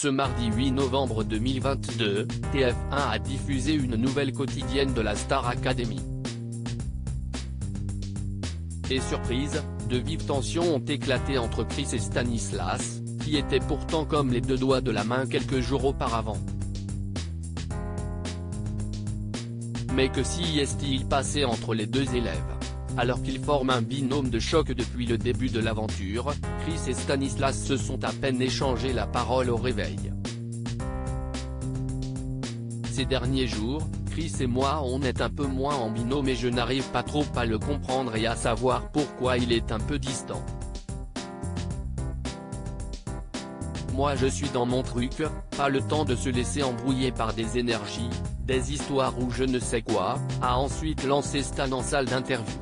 Ce mardi 8 novembre 2022, TF1 a diffusé une nouvelle quotidienne de la Star Academy. Et surprise, de vives tensions ont éclaté entre Chris et Stanislas, qui étaient pourtant comme les deux doigts de la main quelques jours auparavant. Mais que s'y passait entre les deux élèves? Alors qu'ils forment un binôme de choc depuis le début de l'aventure, Chris et Stanislas se sont à peine échangé la parole au réveil. Ces derniers jours, Chris et moi on est un peu moins en binôme et je n'arrive pas trop à le comprendre et à savoir pourquoi il est un peu distant. Moi je suis dans mon truc, pas le temps de se laisser embrouiller par des énergies, des histoires ou je ne sais quoi, a ensuite lancé Stan en salle d'interview.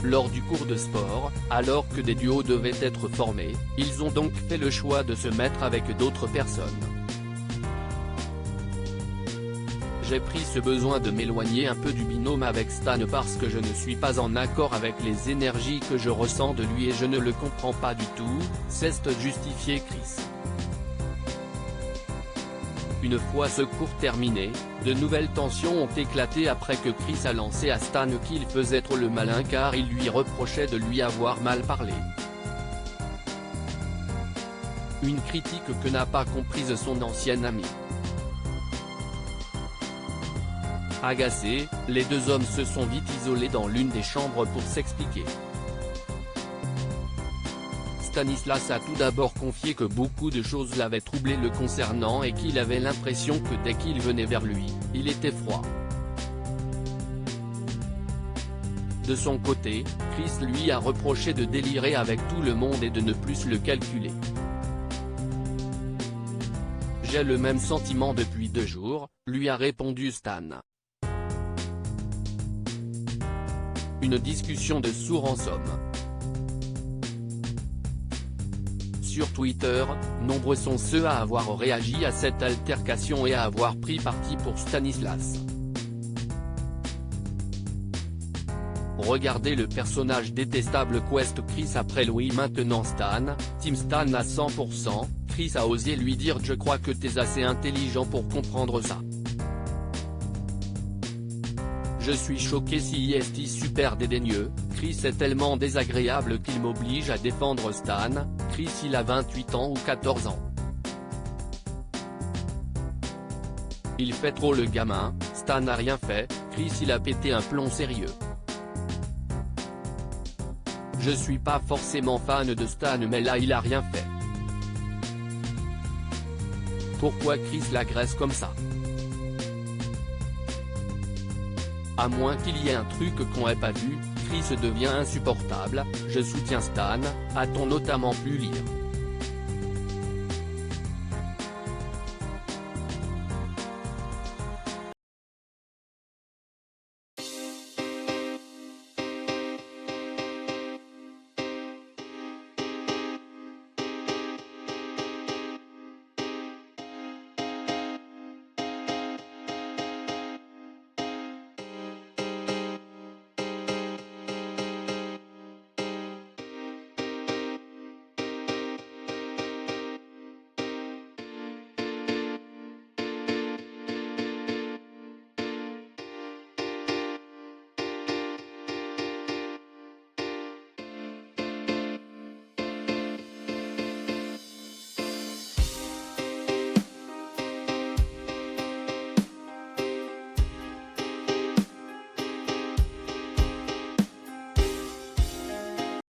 Lors du cours de sport, alors que des duos devaient être formés, ils ont donc fait le choix de se mettre avec d'autres personnes. J'ai pris ce besoin de m'éloigner un peu du binôme avec Stan parce que je ne suis pas en accord avec les énergies que je ressens de lui et je ne le comprends pas du tout, s'est justifié Chris. Une fois ce cours terminé, de nouvelles tensions ont éclaté après que Chris a lancé à Stan qu'il faisait trop le malin car il lui reprochait de lui avoir mal parlé. Une critique que n'a pas comprise son ancien ami. Agacés, les deux hommes se sont vite isolés dans l'une des chambres pour s'expliquer. Stanislas a tout d'abord confié que beaucoup de choses l'avaient troublé le concernant et qu'il avait l'impression que dès qu'il venait vers lui, il était froid. De son côté, Chris lui a reproché de délirer avec tout le monde et de ne plus le calculer. J'ai le même sentiment depuis 2 jours, lui a répondu Stan. Une discussion de sourds en somme. Sur Twitter, nombreux sont ceux à avoir réagi à cette altercation et à avoir pris parti pour Stanislas. Regardez le personnage détestable Quest Chris après Louis maintenant Stan, Team Stan à 100%, Chris a osé lui dire je crois que t'es assez intelligent pour comprendre ça. Je suis choqué si est super dédaigneux, Chris est tellement désagréable qu'il m'oblige à défendre Stan, Chris il a 28 ans ou 14 ans. Il fait trop le gamin, Stan n'a rien fait, Chris il a pété un plomb sérieux. Je suis pas forcément fan de Stan mais là il a rien fait. Pourquoi Chris l'agresse comme ça? À moins qu'il y ait un truc qu'on n'ait pas vu, Chris devient insupportable, je soutiens Stan, a-t-on notamment pu lire.